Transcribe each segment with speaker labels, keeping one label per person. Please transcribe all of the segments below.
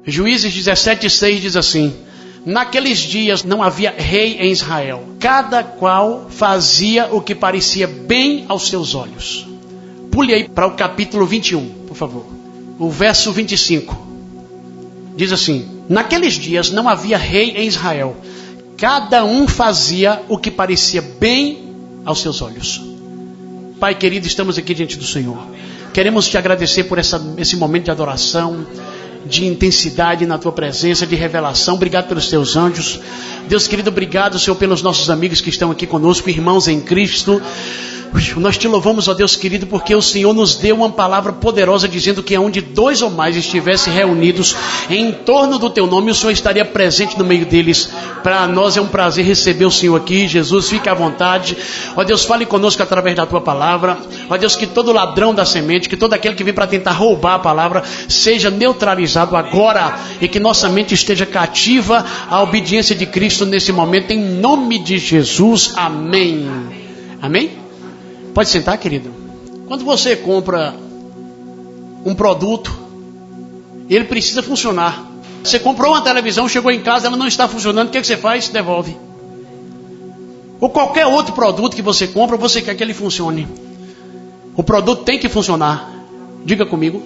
Speaker 1: Juízes 17:6 diz assim: naqueles dias não havia rei em Israel, cada qual fazia o que parecia bem aos seus olhos. Pule aí para o capítulo 21, por favor. O verso 25. Diz assim: naqueles dias não havia rei em Israel, cada um fazia o que parecia bem aos seus olhos. Pai querido, estamos aqui diante do Senhor. Queremos te agradecer por esse momento de adoração, de intensidade na tua presença, de revelação. Obrigado pelos teus anjos. Deus querido, obrigado, Senhor, pelos nossos amigos que estão aqui conosco, irmãos em Cristo. Nós te louvamos, ó Deus querido, porque o Senhor nos deu uma palavra poderosa dizendo que onde 2 ou mais estivessem reunidos em torno do teu nome, o Senhor estaria presente no meio deles. Para nós é um prazer receber o Senhor aqui. Jesus, fique à vontade. Ó Deus, fale conosco através da tua palavra. Ó Deus, que todo ladrão da semente, que todo aquele que vem para tentar roubar a palavra, seja neutralizado agora, e que nossa mente esteja cativa à obediência de Cristo nesse momento, em nome de Jesus. Amém. Amém? Pode sentar, querido. Quando você compra um produto, ele precisa funcionar. Você comprou uma televisão, chegou em casa, ela não está funcionando, o que você faz? Devolve. Ou qualquer outro produto que você compra, você quer que ele funcione. O produto tem que funcionar. Diga comigo.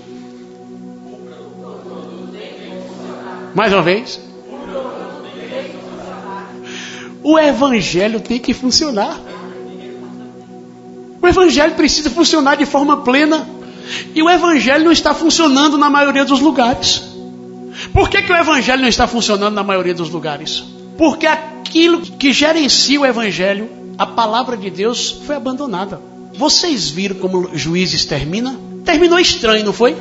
Speaker 1: Mais uma vez. O evangelho tem que funcionar. O evangelho precisa funcionar de forma plena. E o evangelho não está funcionando na maioria dos lugares. Por que o evangelho não está funcionando na maioria dos lugares? Porque aquilo que gerencia o evangelho, a palavra de Deus, foi abandonada. Vocês viram como Juízes termina? Terminou estranho, não foi?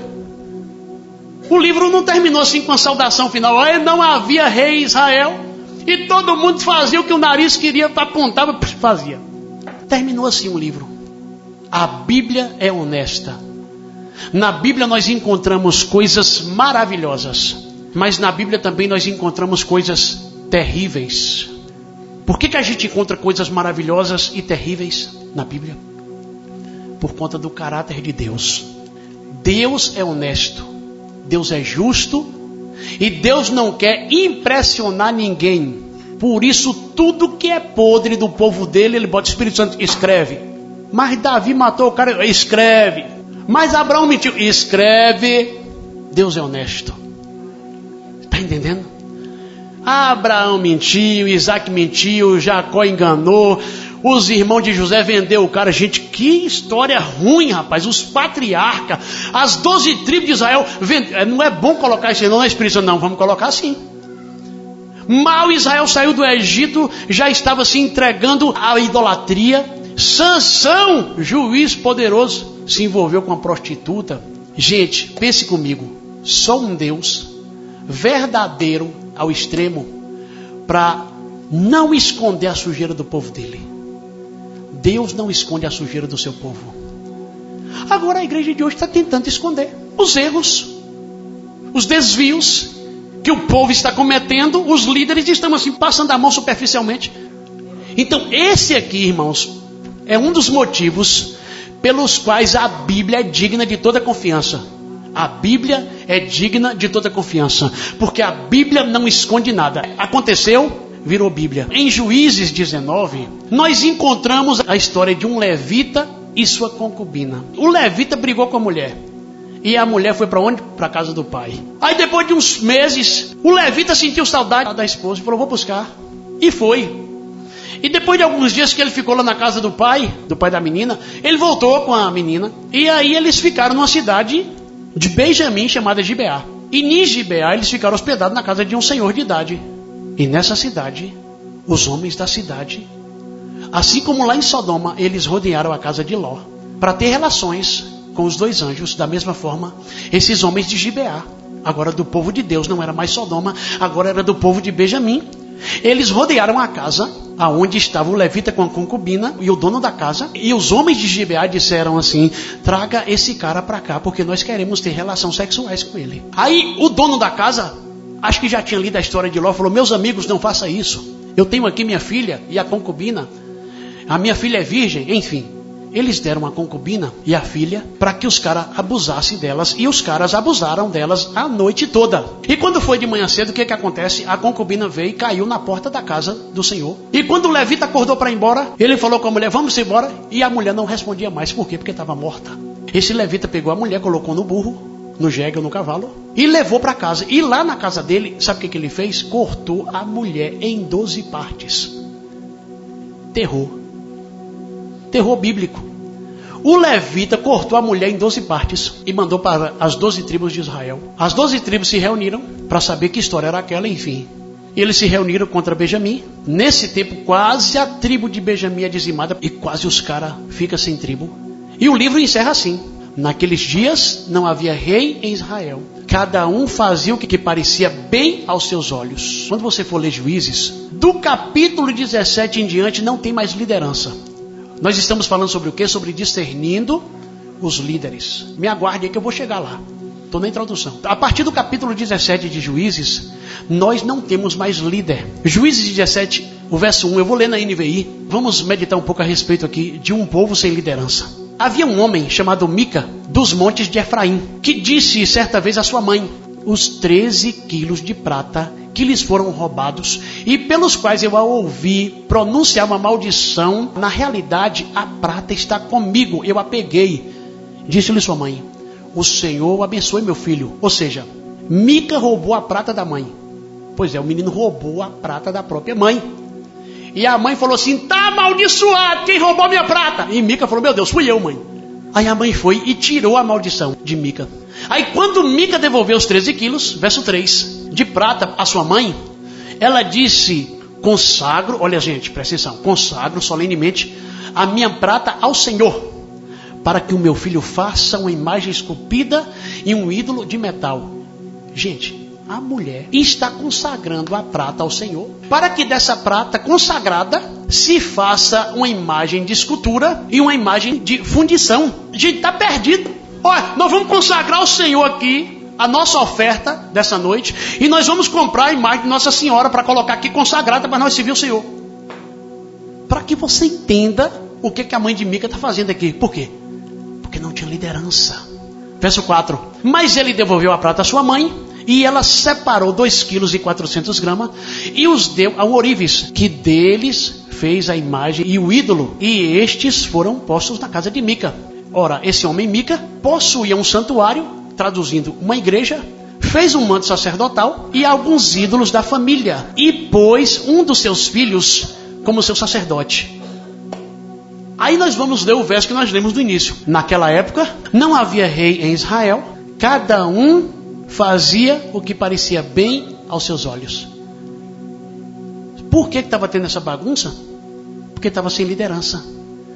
Speaker 1: O livro não terminou assim com a saudação final. Não havia rei em Israel, e todo mundo fazia o que o nariz queria, apontava, fazia. Terminou assim o livro. A Bíblia é honesta. Na Bíblia nós encontramos coisas maravilhosas, mas na Bíblia também nós encontramos coisas terríveis. Por que a gente encontra coisas maravilhosas e terríveis na Bíblia? Por conta do caráter de Deus. Deus é honesto, Deus é justo, e Deus não quer impressionar ninguém. Por isso tudo que é podre do povo dele, ele bota o Espírito Santo, escreve. Mas Davi matou o cara, escreve. Mas Abraão mentiu, escreve. Deus é honesto. Está entendendo? Abraão mentiu, Isaac mentiu, Jacó enganou, os irmãos de José vendeu o cara. Gente, que história ruim, rapaz. Os patriarcas, as 12 tribos de Israel, não é bom colocar isso aí, não é Espírito Santo, não, vamos colocar assim. Mal Israel saiu do Egito, já estava se entregando à idolatria. Sansão, juiz poderoso, se envolveu com uma prostituta. Gente, pense comigo, só um Deus verdadeiro ao extremo para não esconder a sujeira do povo dele. Deus não esconde a sujeira do seu povo. Agora a igreja de hoje está tentando esconder os erros, os desvios que o povo está cometendo. Os líderes estão assim passando a mão superficialmente. Então esse aqui, irmãos, é um dos motivos pelos quais a Bíblia é digna de toda confiança. A Bíblia é digna de toda confiança, porque a Bíblia não esconde nada. Aconteceu, virou Bíblia. Em Juízes 19, nós encontramos a história de um levita e sua concubina. O levita brigou com a mulher, e a mulher foi para onde? Para a casa do pai. Aí depois de uns meses, o levita sentiu saudade da esposa e falou, vou buscar. E foi. E depois de alguns dias que ele ficou lá na casa do pai da menina, ele voltou com a menina. E aí eles ficaram numa cidade de Benjamim chamada Gibeá. E em Gibeá eles ficaram hospedados na casa de um senhor de idade. E nessa cidade, os homens da cidade, assim como lá em Sodoma, eles rodearam a casa de Ló para ter relações com os 2 anjos. Da mesma forma, esses homens de Gibeá, agora do povo de Deus, não era mais Sodoma, agora era do povo de Benjamim. Eles rodearam a casa aonde estava o levita com a concubina e o dono da casa. E os homens de Gibeá disseram assim, traga esse cara para cá, porque nós queremos ter relações sexuais com ele. Aí o dono da casa, acho que já tinha lido a história de Ló, falou, meus amigos, não faça isso. Eu tenho aqui minha filha e a concubina. A minha filha é virgem, enfim. Eles deram a concubina e a filha para que os caras abusassem delas. E os caras abusaram delas a noite toda. E quando foi de manhã cedo, o que acontece? A concubina veio e caiu na porta da casa do Senhor. E quando o levita acordou para ir embora, ele falou com a mulher, vamos embora. E a mulher não respondia mais. Por quê? Porque estava morta. Esse levita pegou a mulher, colocou no burro, no jegue ou no cavalo, e levou para casa. E lá na casa dele, sabe o que ele fez? Cortou a mulher em 12 partes. Terror bíblico. O levita cortou a mulher em 12 partes e mandou para as 12 tribos de Israel. As 12 tribos se reuniram para saber que história era aquela, enfim. Eles se reuniram contra Benjamim. Nesse tempo, quase a tribo de Benjamim é dizimada e quase os caras ficam sem tribo. E o livro encerra assim: naqueles dias não havia rei em Israel. Cada um fazia o que parecia bem aos seus olhos. Quando você for ler Juízes, do capítulo 17 em diante não tem mais liderança. Nós estamos falando sobre o quê? Sobre discernindo os líderes. Me aguarde aí que eu vou chegar lá. Estou na introdução. A partir do capítulo 17 de Juízes, nós não temos mais líder. Juízes 17, o verso 1, eu vou ler na NVI. Vamos meditar um pouco a respeito aqui de um povo sem liderança. Havia um homem chamado Mica, dos montes de Efraim, que disse certa vez à sua mãe: os 13 quilos de prata que lhes foram roubados e pelos quais eu a ouvi pronunciar uma maldição, na realidade a prata está comigo, eu a peguei. Disse-lhe sua mãe: o Senhor abençoe meu filho. Ou seja, Mica roubou a prata da mãe. Pois é, o menino roubou a prata da própria mãe. E a mãe falou assim: tá amaldiçoado, quem roubou minha prata? E Mica falou: meu Deus, fui eu, mãe. Aí a mãe foi e tirou a maldição de Mica. Aí quando Mica devolveu os 13 quilos, verso 3, de prata à sua mãe, ela disse: consagro, olha gente, presta atenção, consagro solenemente a minha prata ao Senhor, para que o meu filho faça uma imagem esculpida e um ídolo de metal. Gente, a mulher está consagrando a prata ao Senhor, para que dessa prata consagrada se faça uma imagem de escultura e uma imagem de fundição. Gente, está perdido. Olha, nós vamos consagrar ao Senhor aqui a nossa oferta dessa noite, e nós vamos comprar a imagem de Nossa Senhora para colocar aqui consagrada para nós servir o Senhor. Para que você entenda o que a mãe de Mica está fazendo aqui. Por quê? Porque não tinha liderança. Verso 4. Mas ele devolveu a prata à sua mãe, e ela separou 2,4 kg e os deu ao ourives, que deles fez a imagem e o ídolo, e estes foram postos na casa de Mica. Ora, esse homem Mica possuía um santuário, traduzindo uma igreja, fez um manto sacerdotal e alguns ídolos da família, e pôs um dos seus filhos como seu sacerdote. Aí nós vamos ler o verso que nós lemos no início. Naquela época não havia rei em Israel, cada um fazia o que parecia bem aos seus olhos. Por que estava tendo essa bagunça? Porque estava sem liderança.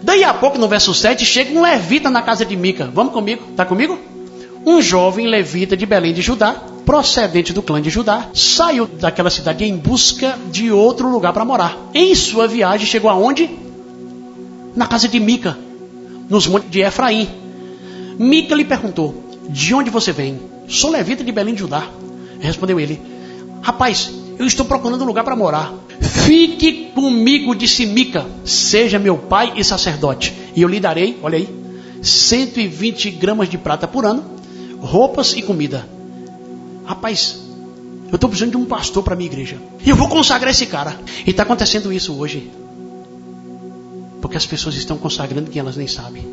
Speaker 1: Daí a pouco, no verso 7, chega um levita na casa de Mica. Vamos comigo? Está comigo? Um jovem levita de Belém de Judá, procedente do clã de Judá, saiu daquela cidade em busca de outro lugar para morar. Em sua viagem chegou aonde? Na casa de Mica, nos montes de Efraim. Mica lhe perguntou: de onde você vem? Sou levita de Belém de Judá. Respondeu ele: rapaz, eu estou procurando um lugar para morar. Fique comigo, disse Mica, seja meu pai e sacerdote, e eu lhe darei, olha aí, 120 gramas de prata por ano, roupas e comida. Rapaz, eu estou precisando de um pastor para a minha igreja, e eu vou consagrar esse cara. E está acontecendo isso hoje, porque as pessoas estão consagrando quem elas nem sabem.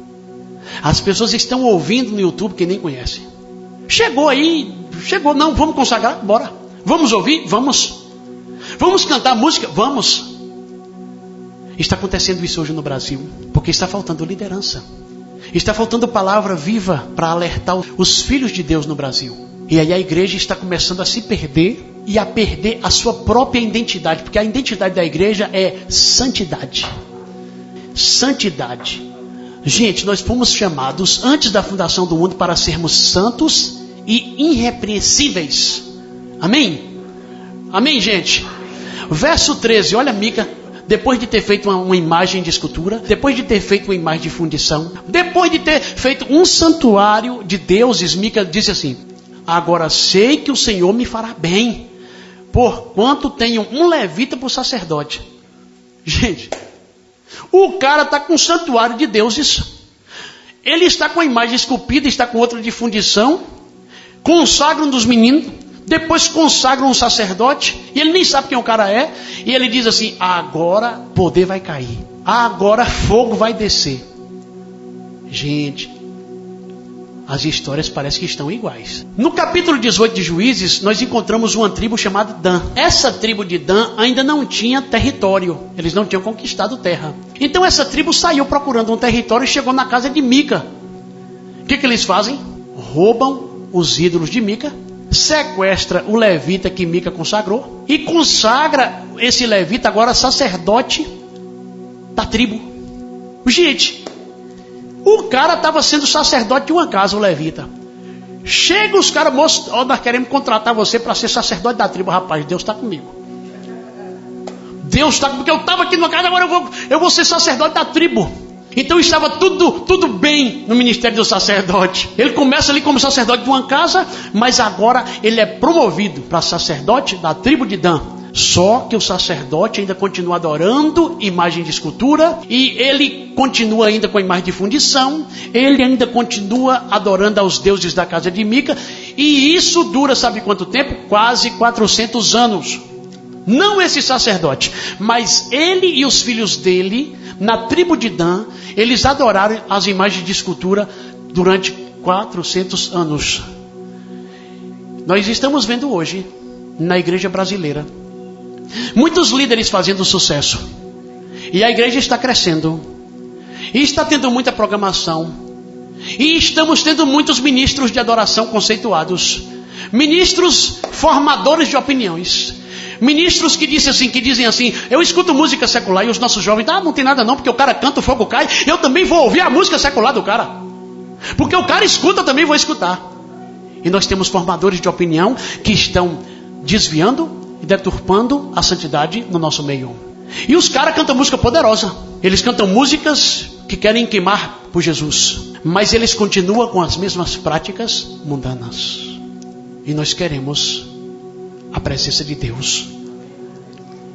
Speaker 1: As pessoas estão ouvindo no YouTube quem nem conhece. Chegou aí, chegou, não, vamos consagrar, bora. Vamos ouvir? Vamos. Vamos cantar música? Vamos. Está acontecendo isso hoje no Brasil, porque está faltando liderança. Está faltando palavra viva para alertar os filhos de Deus no Brasil. E aí a igreja está começando a se perder e a perder a sua própria identidade, porque a identidade da igreja é santidade. Santidade. Gente, nós fomos chamados antes da fundação do mundo para sermos santos e irrepreensíveis. Amém? Amém, gente? Verso 13, olha Mica, depois de ter feito uma imagem de escultura, depois de ter feito uma imagem de fundição, depois de ter feito um santuário de deuses, Mica disse assim: agora sei que o Senhor me fará bem, porquanto tenho um levita por sacerdote. Gente, o cara está com um santuário de deuses, Ele está com a imagem esculpida, está com outra de fundição, consagra um dos meninos, depois consagra um sacerdote, e ele nem sabe quem o cara é, e ele diz assim: agora poder vai cair, agora fogo vai descer. Gente, as histórias parecem que estão iguais. No capítulo 18 de Juízes, nós encontramos uma tribo chamada Dan. Essa tribo de Dan ainda não tinha território, eles não tinham conquistado terra. Então essa tribo saiu procurando um território e chegou na casa de Mica. O que eles fazem? Roubam os ídolos de Mica, sequestra o levita que Mica consagrou e consagra esse levita agora sacerdote da tribo. Gente, o cara estava sendo sacerdote de uma casa, o levita. Chega os caras: moço, nós queremos contratar você para ser sacerdote da tribo. Rapaz, Deus está comigo. Deus está comigo, porque eu estava aqui numa casa, agora eu vou ser sacerdote da tribo. Então estava tudo bem no ministério do sacerdote. Ele começa ali como sacerdote de uma casa, mas agora ele é promovido para sacerdote da tribo de Dan. Só que o sacerdote ainda continua adorando imagem de escultura, e ele continua ainda com a imagem de fundição, ele ainda continua adorando aos deuses da casa de Mica, e isso dura, sabe quanto tempo? Quase 400 anos. Não esse sacerdote, mas ele e os filhos dele, na tribo de Dan, eles adoraram as imagens de escultura durante 400 anos. Nós estamos vendo hoje, na igreja brasileira, muitos líderes fazendo sucesso, e a igreja está crescendo, e está tendo muita programação, e estamos tendo muitos ministros de adoração conceituados, ministros formadores de opiniões, ministros que dizem assim: eu escuto música secular, e os nossos jovens: não tem nada não, porque o cara canta, o fogo cai, eu também vou ouvir a música secular do cara, porque o cara escuta, eu também vou escutar. E nós temos formadores de opinião que estão desviando e deturpando a santidade no nosso meio. E os caras cantam música poderosa, eles cantam músicas que querem queimar por Jesus, mas eles continuam com as mesmas práticas mundanas. E nós queremos a presença de Deus,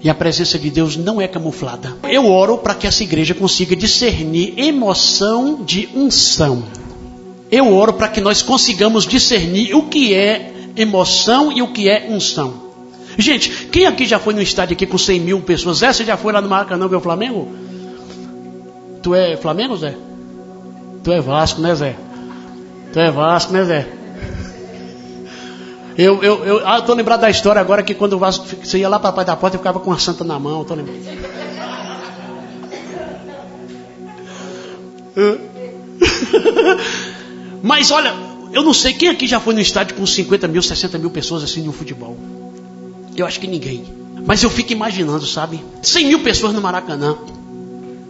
Speaker 1: e a presença de Deus não é camuflada. Eu oro para que essa igreja consiga discernir emoção de unção. Eu oro para que nós consigamos discernir o que é emoção e o que é unção. Gente, quem aqui já foi no estádio aqui com 100 mil pessoas? Zé, você já foi lá no Maracanã ver o Flamengo? Tu é Flamengo, Zé? Tu é Vasco, né, Zé? Tu é Vasco, né, Zé? Eu tô lembrado da história agora, que quando o Vasco, você ia lá para a parte da porta e ficava com a santa na mão. Eu tô lembrado. Mas olha, eu não sei quem aqui já foi no estádio com 50 mil, 60 mil pessoas assim no futebol. Eu acho que ninguém. Mas eu fico imaginando, sabe? 100 mil pessoas no Maracanã.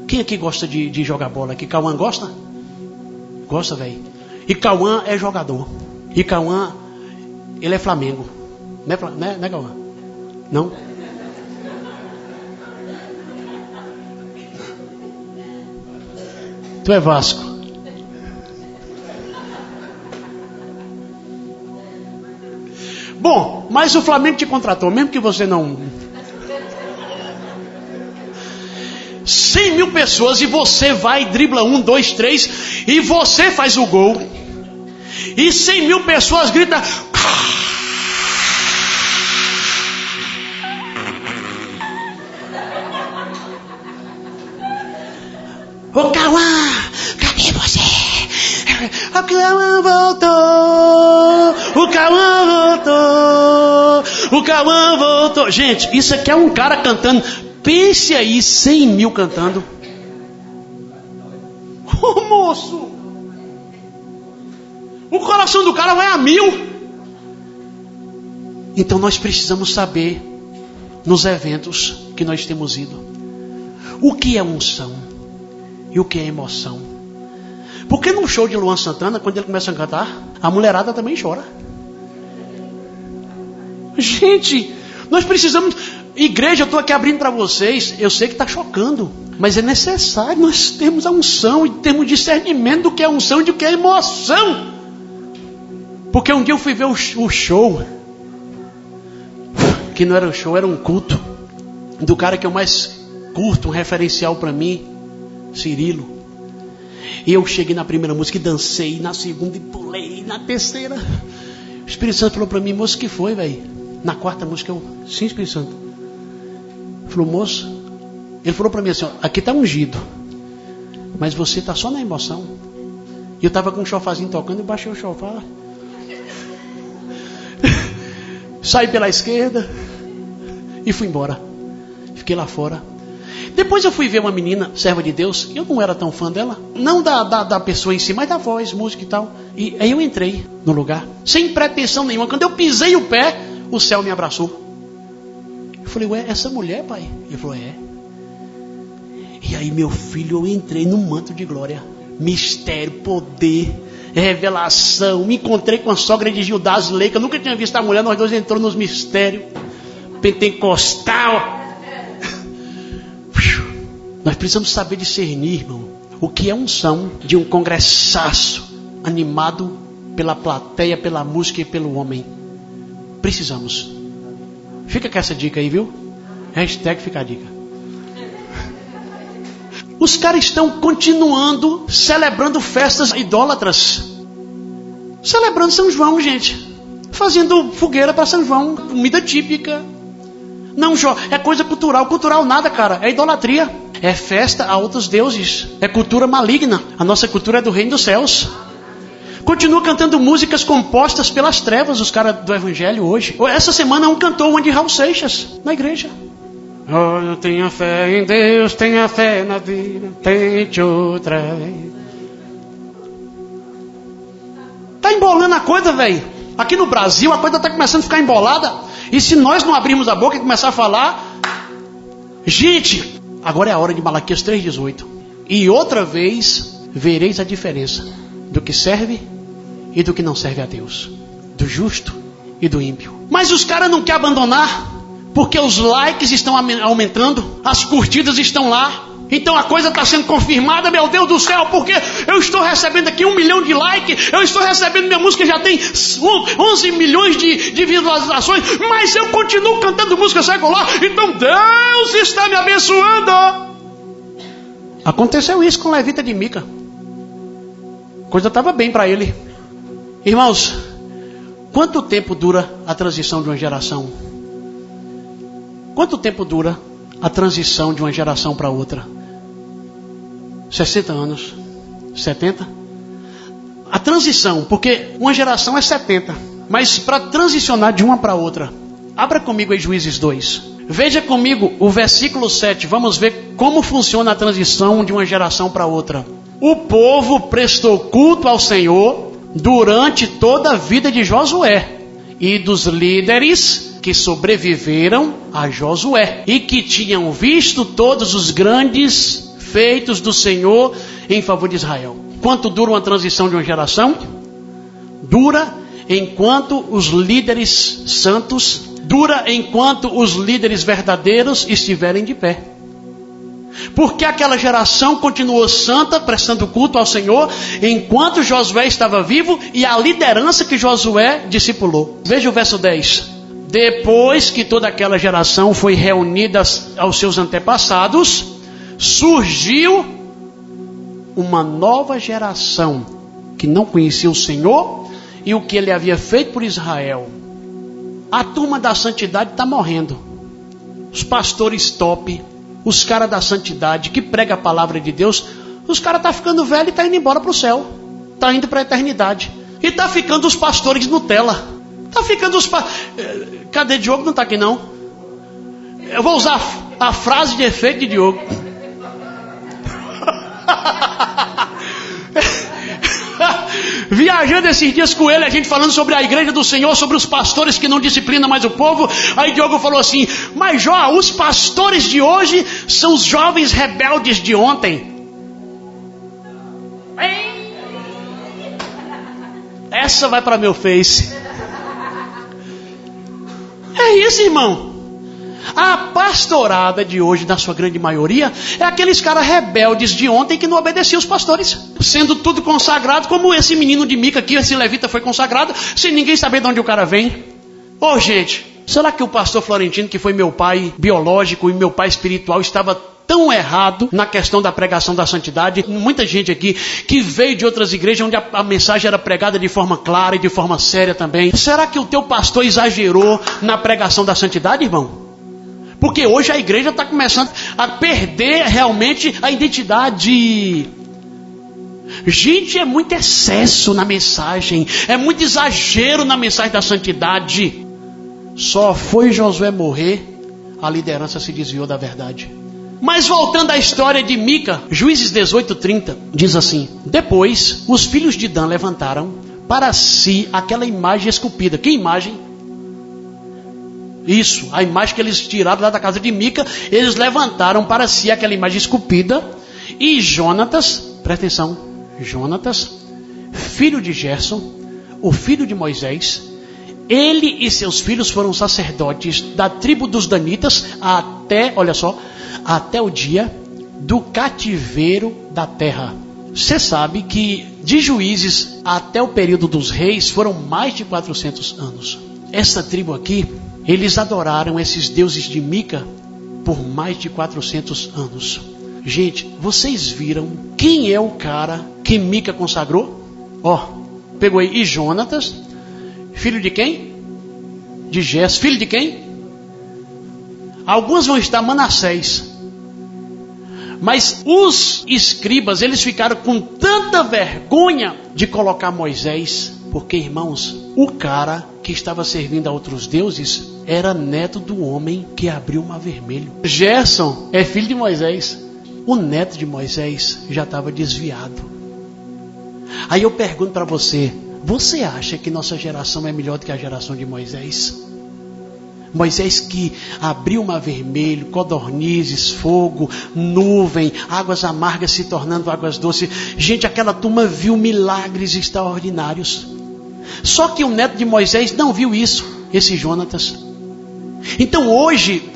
Speaker 1: Quem aqui gosta de jogar bola aqui? Cauã gosta? Gosta, velho. E Cauã é jogador. E Cauã, ele é Flamengo. Né, Cauã? Não? Tu é Vasco. Bom, mas o Flamengo te contratou, mesmo que você não... 100 mil pessoas, e você vai, dribla 1, 2, 3, e você faz o gol. E 100 mil pessoas gritam... Ô Cauã, cadê você? O Cauã voltou. O Cauã voltou. O Cauã voltou. Gente, isso aqui é um cara cantando. Pense aí, 100 mil cantando. Ô moço, o coração do cara vai a 1000. Então nós precisamos saber, nos eventos que nós temos ido, o que é unção e o que é emoção. Porque num show de Luan Santana, quando ele começa a cantar, a mulherada também chora. Gente, nós precisamos... Igreja, eu estou aqui abrindo para vocês. Eu sei que está chocando, mas é necessário nós termos a unção e termos discernimento do que é unção e do que é emoção. Porque um dia eu fui ver o show, que não era um show, era um culto, do cara que eu mais curto, um referencial para mim, Cirilo. E eu cheguei na primeira música e dancei, na segunda e pulei, na terceira. O Espírito Santo falou para mim, moço, o que foi, velho? Na quarta música eu, sim, Espírito Santo. Ele falou, moço, ele falou para mim assim, ó, aqui está ungido, mas você está só na emoção. E eu estava com um chofazinho tocando, eu baixei o chofar. Saí pela esquerda e fui embora. Fiquei lá fora. Depois eu fui ver uma menina, serva de Deus. Eu não era tão fã dela. Não da pessoa em si, mas da voz, música e tal. E aí eu entrei no lugar, sem pretensão nenhuma. Quando eu pisei o pé, o céu me abraçou. Eu falei, ué, essa mulher, pai? Ele falou, é. E aí, meu filho, eu entrei num manto de glória. Mistério, poder, revelação. Me encontrei com a sogra de Gildas Leica. Eu nunca tinha visto a mulher, nós dois entramos nos mistérios. Pentecostal. Nós precisamos saber discernir, irmão, o que é unção de um congressaço animado pela plateia, pela música e pelo homem. Precisamos. Fica com essa dica aí, viu? Hashtag fica a dica. Os caras estão continuando celebrando festas idólatras. Celebrando São João, gente. Fazendo fogueira para São João. Comida típica. Não, é coisa cultural. Cultural nada, cara. É idolatria. É festa a outros deuses. É cultura maligna. A nossa cultura é do reino dos céus. Continua cantando músicas compostas pelas trevas, os caras do evangelho hoje. Essa semana um cantou uma de Raul Seixas na igreja. Oh, tenha fé em Deus, tenha fé na vida, tente outra. Tá embolando a coisa, velho. Aqui no Brasil a coisa tá começando a ficar embolada. E se nós não abrirmos a boca e começar a falar, gente, agora é a hora de Malaquias 3,18. E outra vez vereis a diferença do que serve e do que não serve a Deus, do justo e do ímpio. Mas os caras não querem abandonar, porque os likes estão aumentando, as curtidas estão lá. Então a coisa está sendo confirmada, meu Deus do céu, porque eu estou recebendo aqui 1 milhão de likes, eu estou recebendo, minha música já tem 11 milhões de visualizações, mas eu continuo cantando música secular, então Deus está me abençoando. Aconteceu isso com Levita de Mica. A coisa estava bem para ele. Irmãos, quanto tempo dura a transição de uma geração? Quanto tempo dura a transição de uma geração para outra? 60 anos? 70? A transição, porque uma geração é 70. Mas para transicionar de uma para outra, abra comigo aí Juízes 2. Veja comigo o versículo 7. Vamos ver como funciona a transição de uma geração para outra. O povo prestou culto ao Senhor durante toda a vida de Josué e dos líderes que sobreviveram a Josué e que tinham visto todos os grandes feitos do Senhor em favor de Israel. Quanto dura uma transição de uma geração? Dura enquanto os líderes santos, dura enquanto os líderes verdadeiros estiverem de pé. Porque aquela geração continuou santa, prestando culto ao Senhor, enquanto Josué estava vivo e a liderança que Josué discipulou. Veja o verso 10. Depois que toda aquela geração foi reunida aos seus antepassados, surgiu uma nova geração que não conhecia o Senhor e o que ele havia feito por Israel. A turma da santidade está morrendo. Os pastores top, os caras da santidade que prega a palavra de Deus, os caras estão ficando velhos e estão indo embora para o céu. Está indo para a eternidade. E está ficando os pastores Nutella. Está ficando os Cadê Diogo? Não está aqui não. Eu vou usar a frase de efeito de Diogo. Viajando esses dias com ele, a gente falando sobre a igreja do Senhor, sobre os pastores que não disciplinam mais o povo. Aí Diogo falou assim: mas Jó, os pastores de hoje são os jovens rebeldes de ontem. Essa vai para meu Face. É isso, irmão. A pastorada de hoje, na sua grande maioria, é aqueles caras rebeldes de ontem que não obedeciam os pastores, sendo tudo consagrado, como esse menino de Mica aqui, esse levita foi consagrado, sem ninguém saber de onde o cara vem. Ô gente, será que o pastor Florentino, que foi meu pai biológico e meu pai espiritual, estava tão errado na questão da pregação da santidade. Muita gente aqui que veio de outras igrejas onde a mensagem era pregada de forma clara e de forma séria também. Será que o teu pastor exagerou na pregação da santidade, irmão? Porque hoje a igreja está começando a perder realmente a identidade. Gente, é muito excesso na mensagem, é muito exagero na mensagem da santidade. Só foi Josué morrer, a liderança se desviou da verdade. Mas voltando à história de Mica, Juízes 18:30, diz assim: depois os filhos de Dan levantaram para si aquela imagem esculpida. Que imagem? Isso, a imagem que eles tiraram lá da casa de Mica. Eles levantaram para si aquela imagem esculpida. E Jonatas, presta atenção, Jonatas, filho de Gerson, o filho de Moisés, ele e seus filhos foram sacerdotes da tribo dos danitas até, olha só, até o dia do cativeiro da terra. Você sabe que de Juízes até o período dos reis foram mais de 400 anos. Essa tribo aqui, eles adoraram esses deuses de Mica por mais de 400 anos. Gente, vocês viram quem é o cara que Mica consagrou? Ó, pegou aí, e Jonatas, filho de quem? De Gerson, filho de quem? Alguns vão estar Manassés. Mas os escribas, eles ficaram com tanta vergonha de colocar Moisés, porque, irmãos, o cara que estava servindo a outros deuses era neto do homem que abriu o Mar Vermelho. Gerson é filho de Moisés. O neto de Moisés já estava desviado. Aí eu pergunto para você, você acha que nossa geração é melhor do que a geração de Moisés? Moisés que abriu o Mar Vermelho, codornizes, fogo, nuvem, águas amargas se tornando águas doces. Gente, aquela turma viu milagres extraordinários. Só que o neto de Moisés não viu isso, esse Jonatas. Então hoje,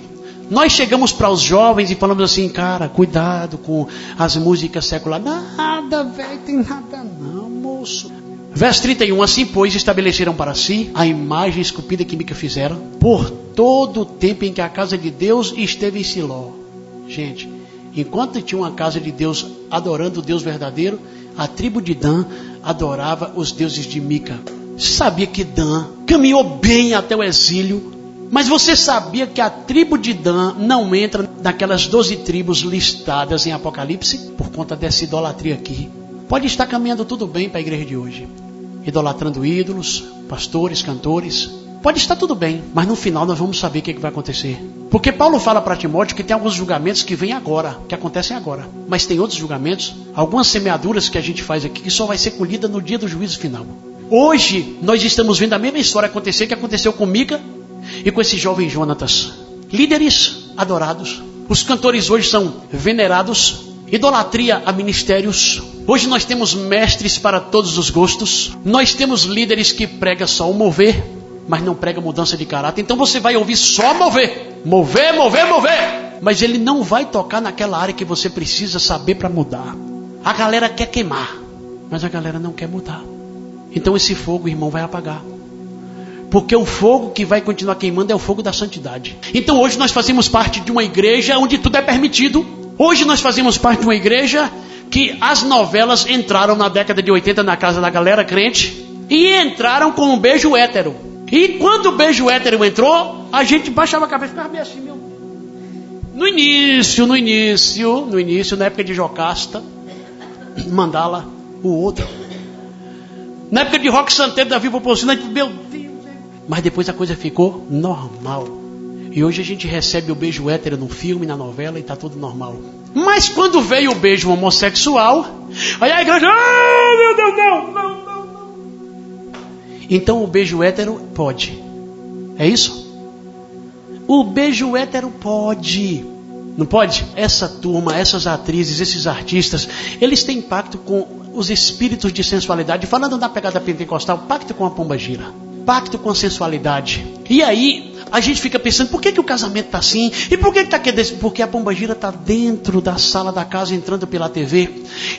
Speaker 1: nós chegamos para os jovens e falamos assim, cara, cuidado com as músicas seculares. Nada, velho, tem nada não, moço. Verso 31, assim pois estabeleceram para si a imagem esculpida que Mica fizera por todo o tempo em que a casa de Deus esteve em Siló. Gente, enquanto tinha uma casa de Deus adorando o Deus verdadeiro, a tribo de Dan adorava os deuses de Mica. Você sabia que Dan caminhou bem até o exílio? Mas você sabia que a tribo de Dan não entra naquelas 12 tribos listadas em Apocalipse? Por conta dessa idolatria aqui. Pode estar caminhando tudo bem para a igreja de hoje. Idolatrando ídolos, pastores, cantores. Pode estar tudo bem, mas no final nós vamos saber o que vai acontecer. Porque Paulo fala para Timóteo que tem alguns julgamentos que vêm agora, que acontecem agora. Mas tem outros julgamentos, algumas semeaduras que a gente faz aqui, que só vai ser colhida no dia do juízo final. Hoje nós estamos vendo a mesma história acontecer que aconteceu com Mica e com esse jovem Jonatas. Líderes adorados. Os cantores hoje são venerados. Idolatria a ministérios. Hoje nós temos mestres para todos os gostos. Nós temos líderes que pregam só o mover, mas não prega mudança de caráter. Então você vai ouvir só mover. Mover, mover, mover. Mas ele não vai tocar naquela área que você precisa saber para mudar. A galera quer queimar, mas a galera não quer mudar. Então esse fogo, irmão, vai apagar. Porque o fogo que vai continuar queimando é o fogo da santidade. Então hoje nós fazemos parte de uma igreja onde tudo é permitido. Hoje nós fazemos parte de uma igreja que as novelas entraram na década de 80 na casa da galera crente e entraram com um beijo hétero. E quando o beijo hétero entrou, a gente baixava a cabeça e ficava meio assim, meu. No início, na época de Jocasta, Mandala, o outro. Na época de Rock Santeiro, Davi Proporciona, meu Deus. Mas depois a coisa ficou normal. E hoje a gente recebe o beijo hétero no filme, na novela, e está tudo normal. Mas quando veio o beijo homossexual, aí a igreja, meu Deus, não. Então o beijo hétero pode. É isso? O beijo hétero pode. Não pode? Essa turma, essas atrizes, esses artistas, eles têm pacto com os espíritos de sensualidade. Falando da pegada pentecostal, pacto com a pombagira. Pacto com a sensualidade. E aí a gente fica pensando, por que o casamento está assim? E por que está aqui? Porque a pombagira está dentro da sala da casa, entrando pela TV.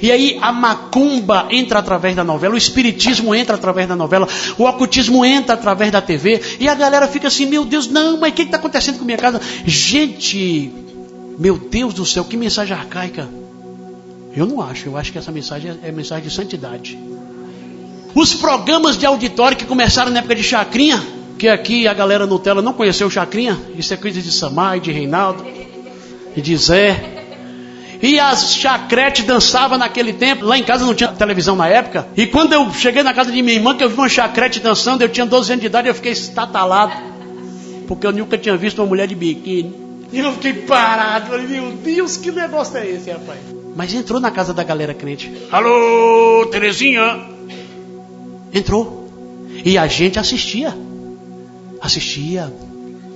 Speaker 1: E aí a macumba entra através da novela, o espiritismo entra através da novela, o ocultismo entra através da TV. E a galera fica assim, meu Deus, não, mas o que está acontecendo com minha casa? Gente, Meu Deus do céu, que mensagem arcaica. Eu não acho, eu acho que essa mensagem é mensagem de santidade. Os programas de auditório que começaram na época de Chacrinha, que aqui a galera Nutella não conheceu Chacrinha, isso é coisa de Samai, de Reinaldo e de Zé. E as chacretes dançavam naquele tempo. Lá em casa não tinha televisão na época. E quando eu cheguei na casa de minha irmã, que eu vi uma chacrete dançando, eu tinha 12 anos de idade, eu fiquei estatalado, porque eu nunca tinha visto uma mulher de biquíni. E eu fiquei parado, falei, meu Deus, que negócio é esse, rapaz? Mas entrou na casa da galera crente. Alô, Terezinha. Entrou. E a gente assistia.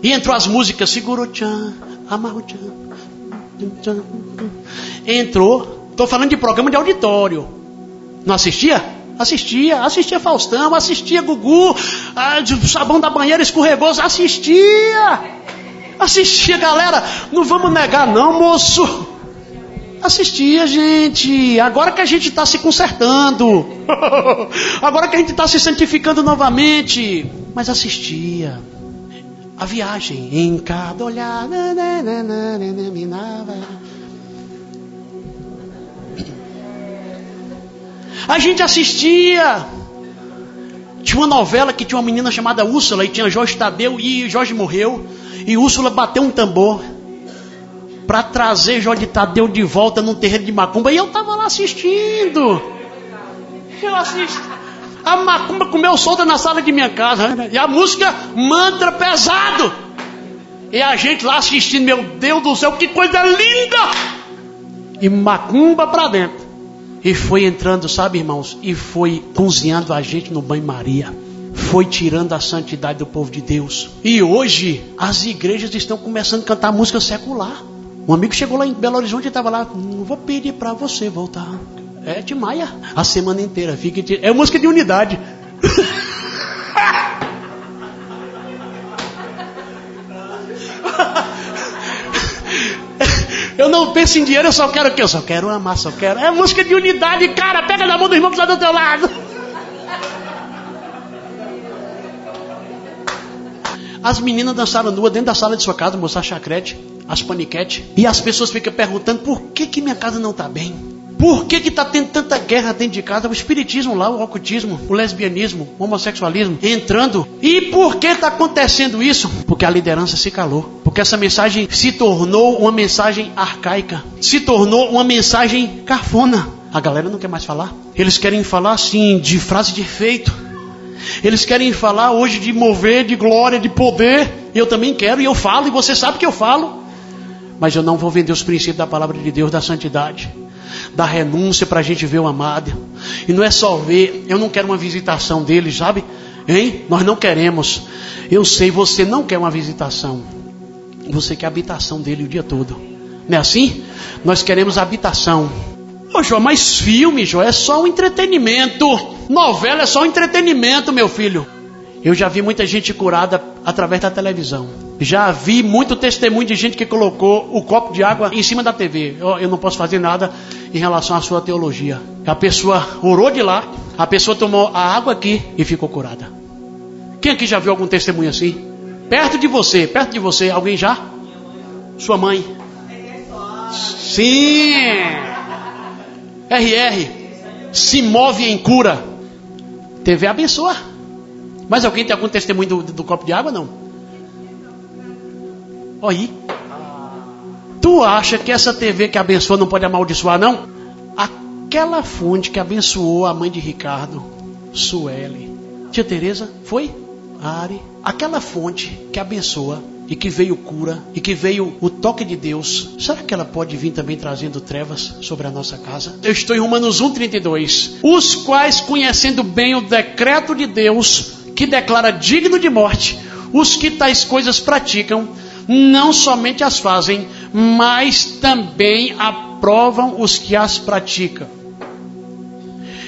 Speaker 1: E entrou as músicas, seguro tchan, amarro tchan. Entrou. Estou falando de programa de auditório. Não assistia? Assistia Faustão, assistia Gugu, sabão da banheira escorregou, assistia, galera. Não vamos negar não, moço. Assistia, gente. Agora que a gente está se consertando, agora que a gente está se santificando novamente, mas assistia. A viagem em cada olhar. A gente assistia. Tinha uma novela que tinha uma menina chamada Úrsula e tinha Jorge Tadeu, e Jorge morreu e Úrsula bateu um tambor para trazer Jorge Tadeu de volta num terreiro de macumba, e eu estava lá assistindo. Eu assisti. A macumba comeu solta na sala de minha casa, né? E a música mantra pesado. E a gente lá assistindo, meu Deus do céu, que coisa linda! E macumba pra dentro. E foi entrando, sabe, irmãos? E foi cozinhando a gente no banho-maria. Foi tirando a santidade do povo de Deus. E hoje as igrejas estão começando a cantar música secular. Um amigo chegou lá em Belo Horizonte e estava lá. Não vou pedir pra você voltar. É de Maia, a semana inteira. É música de unidade. Eu não penso em dinheiro, eu só quero o quê? Eu só quero amar, só quero. É música de unidade, cara. Pega na mão do irmão que está do teu lado. As meninas dançaram nua dentro da sala de sua casa, mostrar chacrete, as paniquete. E as pessoas ficam perguntando, por que minha casa não está bem? Por que está tendo tanta guerra dentro de casa? O espiritismo lá, o ocultismo, o lesbianismo, o homossexualismo entrando. E por que está acontecendo isso? Porque a liderança se calou. Porque essa mensagem se tornou uma mensagem arcaica. Se tornou uma mensagem cafona. A galera não quer mais falar. Eles querem falar assim, de frase de efeito. Eles querem falar hoje de mover, de glória, de poder. Eu também quero, e eu falo, e você sabe que eu falo. Mas eu não vou vender os princípios da palavra de Deus, da santidade, da renúncia para a gente ver o amado. E não é só ver. Eu não quero uma visitação dele, sabe? Hein? Nós não queremos. Eu sei, você não quer uma visitação. Você quer a habitação dele o dia todo. Não é assim? Nós queremos a habitação. Ô Jó, mas filme, Jó, é só um entretenimento. Novela é só um entretenimento, meu filho. Eu já vi muita gente curada através da televisão. Já vi muito testemunho de gente que colocou o copo de água em cima da TV. Eu não posso fazer nada em relação à sua teologia. A pessoa orou de lá, a pessoa tomou a água aqui e ficou curada. Quem aqui já viu algum testemunho assim? Perto de você, alguém já? Sua mãe? Sim. RR se move em cura. TV abençoa. Mas alguém tem algum testemunho do copo de água? Não. Olha aí. Tu acha que essa TV que abençoa não pode amaldiçoar, não? Aquela fonte que abençoou a mãe de Ricardo, Sueli, tia Teresa, foi? Ari. Aquela fonte que abençoa e que veio cura e que veio o toque de Deus, será que ela pode vir também trazendo trevas sobre a nossa casa? Eu estou em Romanos 1,32. Os quais, conhecendo bem o decreto de Deus, que declara digno de morte, os que tais coisas praticam, não somente as fazem, mas também aprovam os que as praticam.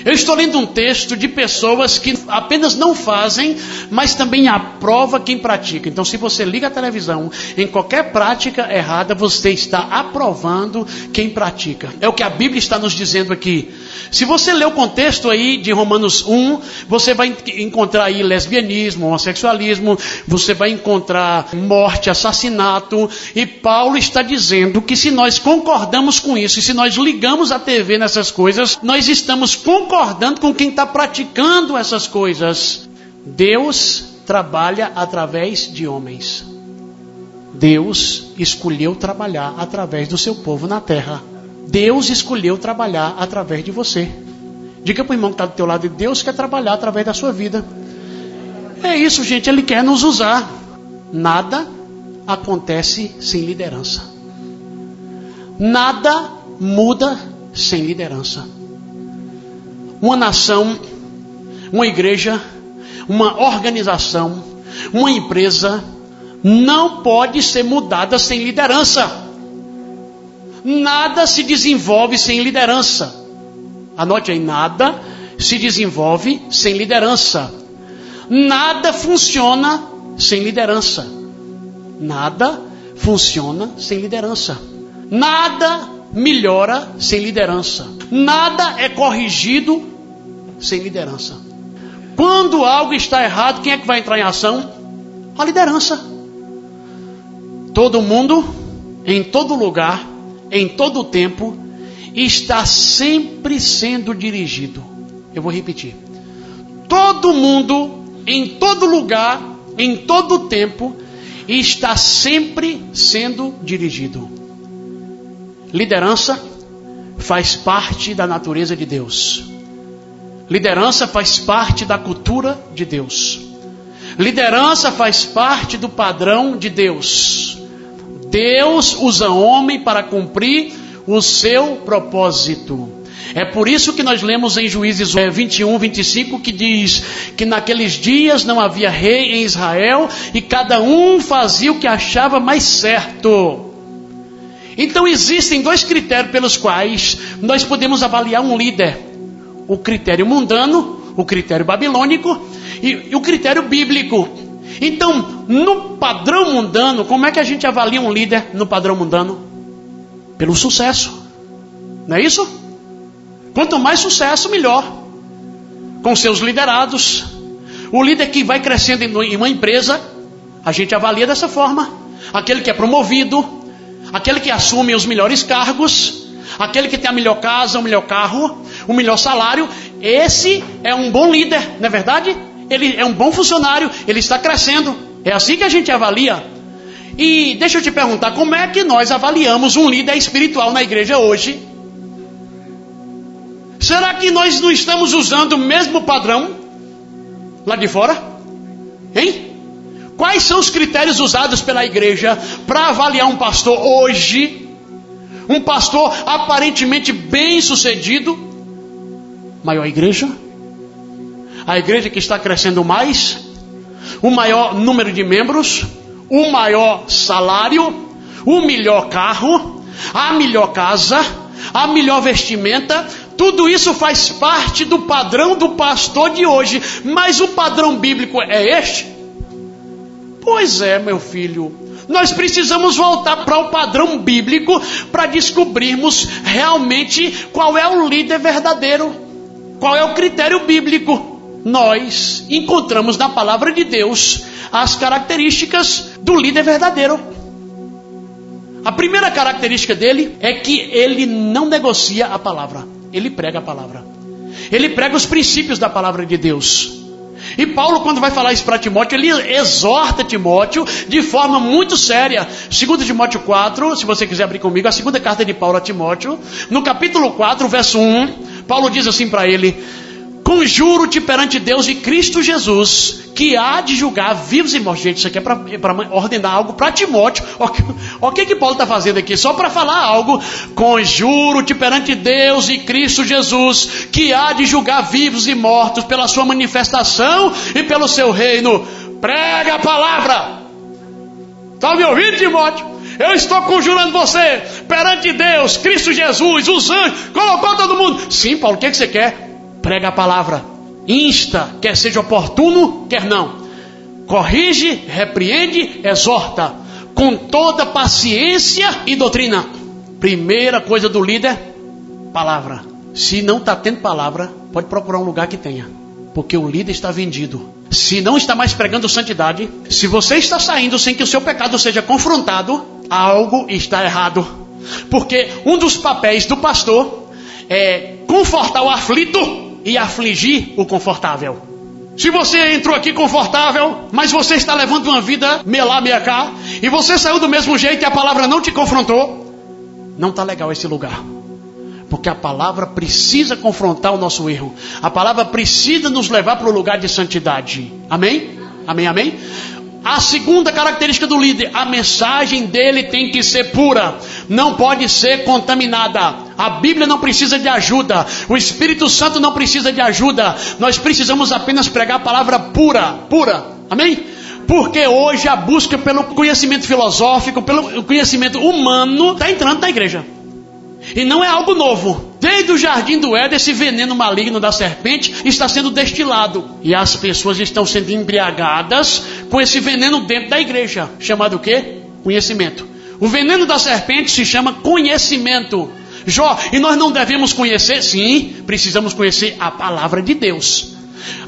Speaker 1: Eu estou lendo um texto de pessoas que apenas não fazem, mas também aprova quem pratica. Então, se você liga a televisão em qualquer prática errada, você está aprovando quem pratica. É o que a Bíblia está nos dizendo aqui. Se você ler o contexto aí de Romanos 1, você vai encontrar aí lesbianismo, homossexualismo, você vai encontrar morte, assassinato. E Paulo está dizendo que se nós concordamos com isso, e se nós ligamos a TV nessas coisas, nós estamos concordando com quem está praticando essas coisas. Deus trabalha através de homens. Deus escolheu trabalhar através do seu povo na terra. Deus escolheu trabalhar através de você. Diga para o irmão que está do teu lado: Deus quer trabalhar através da sua vida. É isso, gente, Ele quer nos usar. Nada acontece sem liderança. Nada muda sem liderança. Uma nação, uma igreja, uma organização, uma empresa não pode ser mudada sem liderança. Nada se desenvolve sem liderança. Anote aí: nada se desenvolve sem liderança. Nada funciona sem liderança. Nada funciona sem liderança. Nada melhora sem liderança. Nada é corrigido sem liderança. Quando algo está errado, quem é que vai entrar em ação? A liderança. Todo mundo, em todo lugar, em todo tempo, está sempre sendo dirigido. Eu vou repetir. Todo mundo, em todo lugar, em todo tempo, está sempre sendo dirigido. Liderança faz parte da natureza de Deus. Liderança faz parte da cultura de Deus. Liderança faz parte do padrão de Deus. Deus usa homem para cumprir o seu propósito. É por isso que nós lemos em Juízes 21, 25, que diz que naqueles dias não havia rei em Israel e cada um fazia o que achava mais certo. Então existem dois critérios pelos quais nós podemos avaliar um líder: o critério mundano, o critério babilônico e o critério bíblico. Então, no padrão mundano, como é que a gente avalia um líder no padrão mundano? Pelo sucesso, não é isso? Quanto mais sucesso, melhor. Com seus liderados. O líder que vai crescendo em uma empresa, a gente avalia dessa forma: aquele que é promovido, aquele que assume os melhores cargos, aquele que tem a melhor casa, o melhor carro, o melhor salário. Esse é um bom líder, não é verdade? Ele é um bom funcionário, ele está crescendo. É assim que a gente avalia. E deixa eu te perguntar, como é que nós avaliamos um líder espiritual na igreja hoje? Será que nós não estamos usando o mesmo padrão lá de fora? Hein? Quais são os critérios usados pela igreja para avaliar um pastor hoje? Um pastor aparentemente bem sucedido? Maior igreja? A igreja que está crescendo mais? O maior número de membros? O maior salário? O melhor carro? A melhor casa? A melhor vestimenta? Tudo isso faz parte do padrão do pastor de hoje. Mas o padrão bíblico é este? Pois é, meu filho. Nós precisamos voltar para o padrão bíblico para descobrirmos realmente qual é o líder verdadeiro. Qual é o critério bíblico. Nós encontramos na palavra de Deus as características do líder verdadeiro. A primeira característica dele é que ele não negocia a palavra. Ele prega a palavra. Ele prega os princípios da palavra de Deus. E Paulo, quando vai falar isso para Timóteo, ele exorta Timóteo de forma muito séria. 2 Timóteo 4, se você quiser abrir comigo, a segunda carta de Paulo a Timóteo, no capítulo 4, verso 1, Paulo diz assim para ele: conjuro-te perante Deus e Cristo Jesus, que há de julgar vivos e mortos. Gente, isso aqui é para ordenar algo para Timóteo. O que Paulo está fazendo aqui? Só para falar algo. Conjuro-te perante Deus e Cristo Jesus, que há de julgar vivos e mortos pela sua manifestação e pelo seu reino. Prega a palavra. Está me ouvindo, Timóteo? Eu estou conjurando você perante Deus, Cristo Jesus, os anjos. Colocou todo mundo. Sim, Paulo, o que você quer? Prega a palavra. Insta, quer seja oportuno, quer não. Corrige, repreende, exorta. Com toda paciência e doutrina. Primeira coisa do líder, palavra. Se não está tendo palavra, pode procurar um lugar que tenha. Porque o líder está vendido. Se não está mais pregando santidade, se você está saindo sem que o seu pecado seja confrontado, algo está errado. Porque um dos papéis do pastor é confortar o aflito e afligir o confortável. Se você entrou aqui confortável, mas você está levando uma vida meia lá, meia cá, e você saiu do mesmo jeito e a palavra não te confrontou, não está legal esse lugar. Porque a palavra precisa confrontar o nosso erro. A palavra precisa nos levar para o lugar de santidade. Amém? Amém, amém? A segunda característica do líder, a mensagem dele tem que ser pura. Não pode ser contaminada. A Bíblia não precisa de ajuda. O Espírito Santo não precisa de ajuda. Nós precisamos apenas pregar a palavra pura. Pura. Amém? Porque hoje a busca pelo conhecimento filosófico, pelo conhecimento humano, está entrando na igreja. E não é algo novo. Desde o jardim do Éden, esse veneno maligno da serpente está sendo destilado. E as pessoas estão sendo embriagadas com esse veneno dentro da igreja. Chamado o quê? Conhecimento. O veneno da serpente se chama conhecimento. Jó, e nós não devemos conhecer? Sim, precisamos conhecer a palavra de Deus.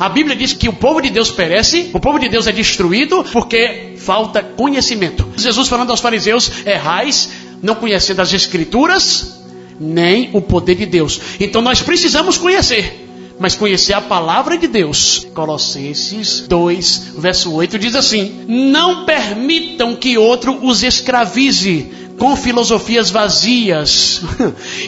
Speaker 1: A Bíblia diz que o povo de Deus perece, o povo de Deus é destruído porque falta conhecimento. Jesus falando aos fariseus, errais, não conhecendo as Escrituras, nem o poder de Deus. Então nós precisamos conhecer, mas conhecer a palavra de Deus. Colossenses 2, verso 8 diz assim: não permitam que outro os escravize com filosofias vazias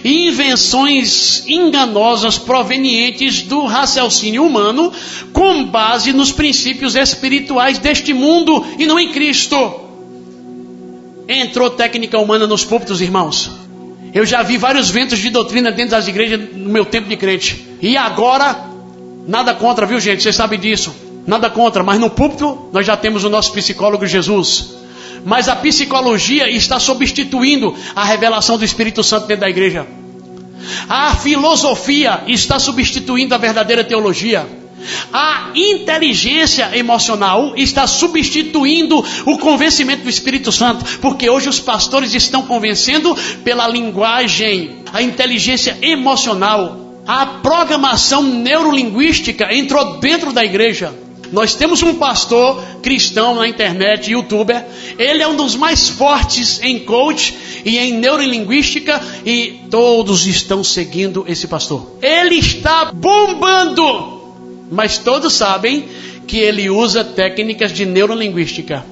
Speaker 1: e invenções enganosas provenientes do raciocínio humano, com base nos princípios espirituais deste mundo e não em Cristo. Entrou técnica humana nos púlpitos, irmãos. Eu já vi vários ventos de doutrina dentro das igrejas no meu tempo de crente. E agora, nada contra, viu gente? Vocês sabem disso. Nada contra, mas no púlpito nós já temos o nosso psicólogo Jesus. Mas a psicologia está substituindo a revelação do Espírito Santo dentro da igreja. A filosofia está substituindo a verdadeira teologia. A inteligência emocional está substituindo o convencimento do Espírito Santo, porque hoje os pastores estão convencendo pela linguagem. A inteligência emocional, a programação neurolinguística entrou dentro da igreja. Nós temos um pastor cristão na internet, youtuber. Ele é um dos mais fortes em coach e em neurolinguística, e todos estão seguindo esse pastor. Ele está bombando. Mas todos sabem que ele usa técnicas de neurolinguística.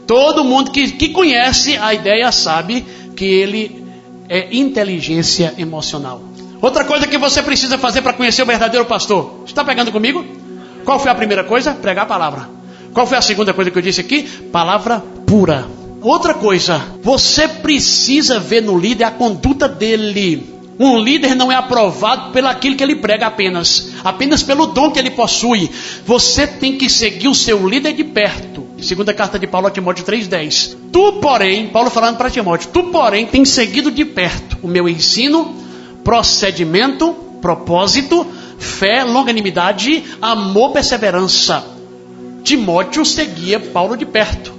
Speaker 1: Todo mundo que conhece a ideia sabe que ele é inteligência emocional. Outra coisa que você precisa fazer para conhecer o verdadeiro pastor. Está pegando comigo? Qual foi a primeira coisa? Pregar a palavra. Qual foi a segunda coisa que eu disse aqui? Palavra pura. Outra coisa, você precisa ver no líder a conduta dele. Um líder não é aprovado pelo aquilo que ele prega apenas pelo dom que ele possui. Você tem que seguir o seu líder de perto. Segunda carta de Paulo a Timóteo 3,10. Tu, porém, Paulo falando para Timóteo, tu, porém, tens seguido de perto o meu ensino, procedimento, propósito, fé, longanimidade, amor, perseverança. Timóteo seguia Paulo de perto.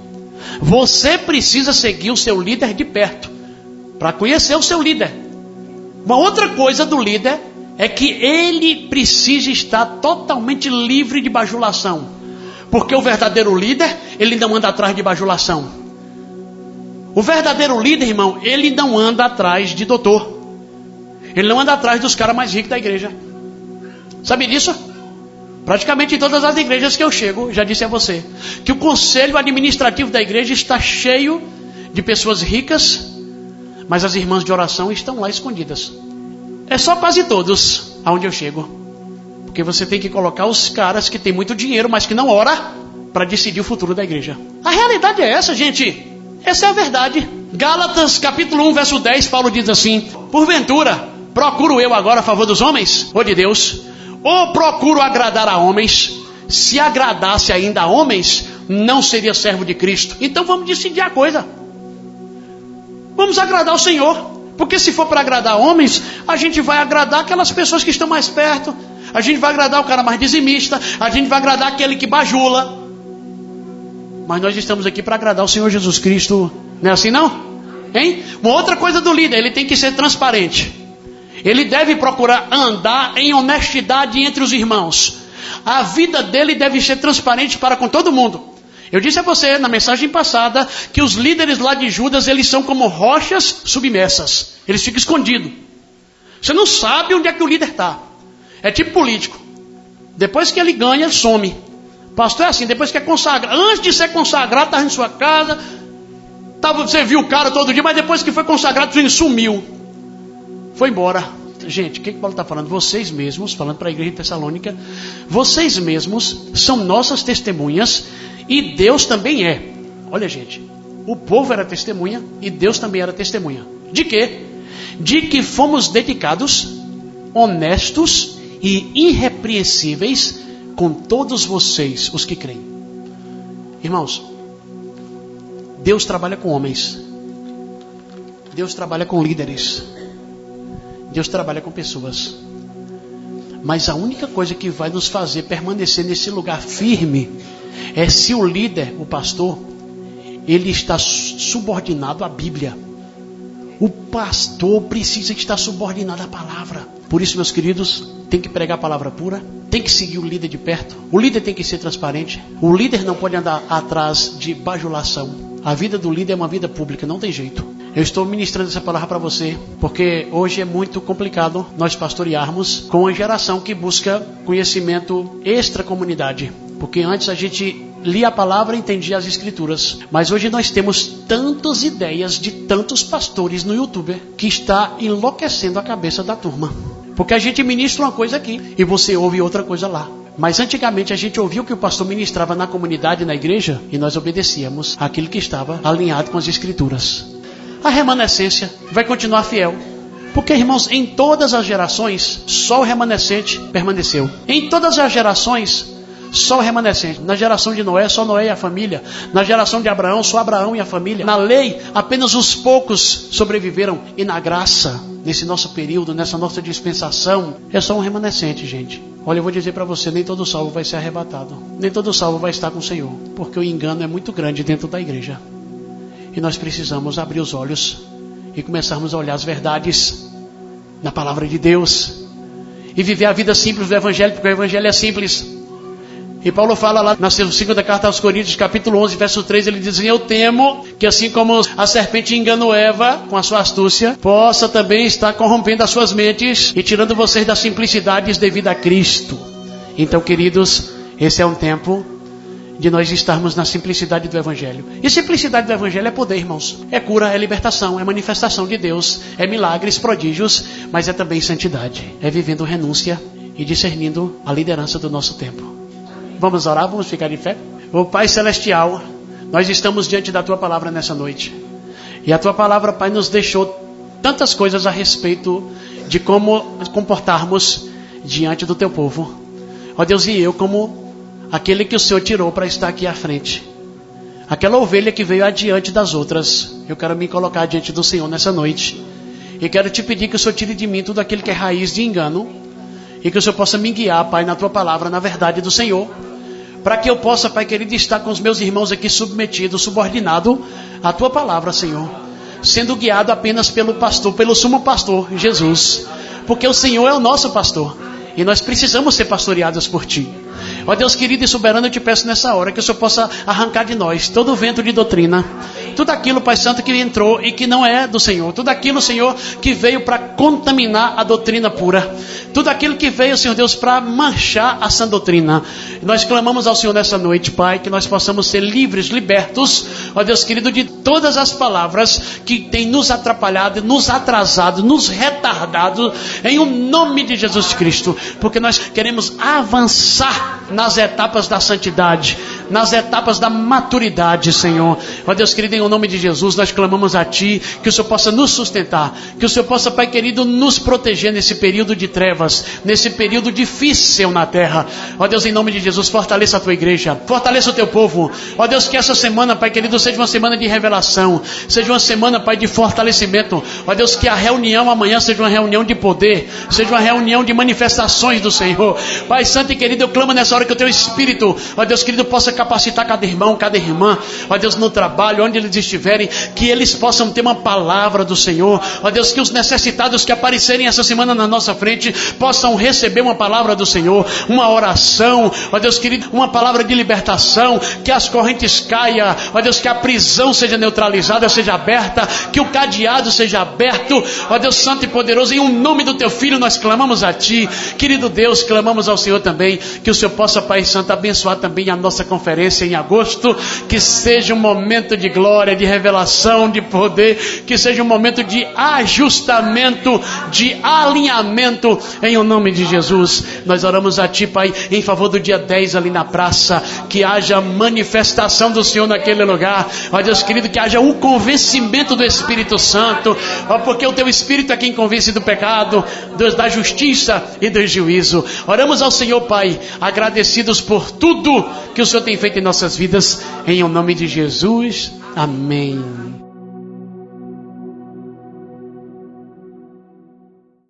Speaker 1: Você precisa seguir o seu líder de perto para conhecer o seu líder. Uma outra coisa do líder é que ele precisa estar totalmente livre de bajulação. Porque o verdadeiro líder, ele não anda atrás de bajulação. O verdadeiro líder, irmão, ele não anda atrás de doutor. Ele não anda atrás dos caras mais ricos da igreja. Sabe disso? Praticamente em todas as igrejas que eu chego, já disse a você, que o conselho administrativo da igreja está cheio de pessoas ricas, mas as irmãs de oração estão lá escondidas. É só quase todos aonde eu chego. Porque você tem que colocar os caras que têm muito dinheiro, mas que não oram, para decidir o futuro da igreja. A realidade é essa, gente. Essa é a verdade. Gálatas capítulo 1, verso 10, Paulo diz assim: porventura, procuro eu agora a favor dos homens, ou de Deus? Ou procuro agradar a homens? Se agradasse ainda a homens, não seria servo de Cristo. Então vamos decidir a coisa. Vamos agradar o Senhor. Porque se for para agradar homens, a gente vai agradar aquelas pessoas que estão mais perto. A gente vai agradar o cara mais dizimista. A gente vai agradar aquele que bajula. Mas nós estamos aqui para agradar o Senhor Jesus Cristo. Não é assim não? Hein? Uma outra coisa do líder, ele tem que ser transparente. Ele deve procurar andar em honestidade entre os irmãos. A vida dele deve ser transparente para com todo mundo. Eu disse a você na mensagem passada que os líderes lá de Judas, eles são como rochas submersas. Eles ficam escondidos. Você não sabe onde é que o líder está. É tipo político. Depois que ele ganha, ele some. Pastor é assim, depois que é consagrado. Antes de ser consagrado, estava em sua casa. Você viu o cara todo dia, mas depois que foi consagrado, ele sumiu. Foi embora. Gente, o que Paulo está falando? Vocês mesmos, falando para a igreja de Tessalônica, vocês mesmos são nossas testemunhas e Deus também é. Olha, gente, o povo era testemunha e Deus também era testemunha. De quê? De que fomos dedicados, honestos e irrepreensíveis com todos vocês, os que creem. Irmãos, Deus trabalha com homens. Deus trabalha com líderes. Deus trabalha com pessoas. Mas a única coisa que vai nos fazer permanecer nesse lugar firme é se o líder, o pastor, ele está subordinado à Bíblia. O pastor precisa estar subordinado à palavra. Por isso, meus queridos, tem que pregar a palavra pura, tem que seguir o líder de perto, o líder tem que ser transparente, o líder não pode andar atrás de bajulação. A vida do líder é uma vida pública, não tem jeito. Eu estou ministrando essa palavra para você, porque hoje é muito complicado nós pastorearmos com uma geração que busca conhecimento extra-comunidade. Porque antes a gente lia a palavra e entendia as escrituras. Mas hoje nós temos tantas ideias de tantos pastores no YouTube que está enlouquecendo a cabeça da turma. Porque a gente ministra uma coisa aqui e você ouve outra coisa lá. Mas antigamente a gente ouvia o que o pastor ministrava na comunidade, na igreja, e nós obedecíamos aquilo que estava alinhado com as escrituras. A remanescência vai continuar fiel. Porque, irmãos, em todas as gerações, só o remanescente permaneceu. Em todas as gerações, só o remanescente. Na geração de Noé, só Noé e a família. Na geração de Abraão, só Abraão e a família. Na lei, apenas os poucos sobreviveram. E na graça, nesse nosso período, nessa nossa dispensação, é só um remanescente, gente. Olha, eu vou dizer para você, nem todo salvo vai ser arrebatado. Nem todo salvo vai estar com o Senhor. Porque o engano é muito grande dentro da igreja. E nós precisamos abrir os olhos e começarmos a olhar as verdades na palavra de Deus. E viver a vida simples do Evangelho, porque o Evangelho é simples. E Paulo fala lá na segunda carta aos Coríntios, capítulo 11, verso 3, ele diz assim: eu temo que assim como a serpente enganou Eva com a sua astúcia, possa também estar corrompendo as suas mentes e tirando vocês das simplicidades devido a Cristo. Então, queridos, esse é um tempo de nós estarmos na simplicidade do Evangelho. E simplicidade do Evangelho é poder, irmãos. É cura, é libertação, é manifestação de Deus, é milagres, prodígios, mas é também santidade. É vivendo renúncia e discernindo a liderança do nosso tempo. Vamos orar, vamos ficar de fé. Ô Pai Celestial, nós estamos diante da Tua palavra nessa noite. E a Tua palavra, Pai, nos deixou tantas coisas a respeito de como comportarmos diante do Teu povo. Ó Deus, e eu como aquele que o Senhor tirou para estar aqui à frente. Aquela ovelha que veio adiante das outras. Eu quero me colocar diante do Senhor nessa noite. E quero te pedir que o Senhor tire de mim tudo aquilo que é raiz de engano. E que o Senhor possa me guiar, Pai, na Tua palavra, na verdade do Senhor. Para que eu possa, Pai querido, estar com os meus irmãos aqui submetido, subordinado à Tua palavra, Senhor. Sendo guiado apenas pelo pastor, pelo sumo pastor, Jesus. Porque o Senhor é o nosso pastor. E nós precisamos ser pastoreados por Ti. Ó Deus querido e soberano, eu te peço nessa hora que o Senhor possa arrancar de nós todo o vento de doutrina. Tudo aquilo, Pai Santo, que entrou e que não é do Senhor. Tudo aquilo, Senhor, que veio para contaminar a doutrina pura. Tudo aquilo que veio, Senhor Deus, para manchar a sã doutrina. Nós clamamos ao Senhor nessa noite, Pai, que nós possamos ser livres, libertos, ó Deus querido, de todas as palavras que têm nos atrapalhado, nos atrasado, nos retardado, em o nome de Jesus Cristo. Porque nós queremos avançar nas etapas da santidade. nas etapas da maturidade, Senhor. Ó Deus querido, em nome de Jesus, nós clamamos a Ti, que o Senhor possa nos sustentar, que o Senhor possa, Pai querido, nos proteger nesse período de trevas, nesse período difícil na terra. Ó Deus, em nome de Jesus, fortaleça a Tua igreja, fortaleça o Teu povo. Ó Deus, que essa semana, Pai querido, seja uma semana de revelação, seja uma semana, Pai, de fortalecimento. Ó Deus, que a reunião amanhã seja uma reunião de poder, seja uma reunião de manifestações do Senhor. Pai santo e querido, eu clamo nessa hora que o Teu Espírito, ó Deus querido, possa capacitar cada irmão, cada irmã, ó Deus, no trabalho, onde eles estiverem, que eles possam ter uma palavra do Senhor. Ó Deus, que os necessitados que aparecerem essa semana na nossa frente possam receber uma palavra do Senhor, uma oração, ó Deus querido, uma palavra de libertação, que as correntes caiam, ó Deus, que a prisão seja neutralizada, seja aberta, que o cadeado seja aberto. Ó Deus santo e poderoso, em um nome do Teu Filho nós clamamos a Ti, querido Deus, clamamos ao Senhor também, que o Senhor possa, Pai santo, abençoar também a nossa conferência em agosto, que seja um momento de glória, de revelação, de poder, que seja um momento de ajustamento, de alinhamento, em o nome de Jesus. Nós oramos a Ti, Pai, em favor do dia 10 ali na praça, que haja manifestação do Senhor naquele lugar. Ó Deus querido, que haja um convencimento do Espírito Santo, ó, porque o Teu Espírito é quem convence do pecado, da justiça e do juízo. Oramos ao Senhor, Pai, agradecidos por tudo que o Senhor tem feito em nossas vidas, em o nome de Jesus. Amém.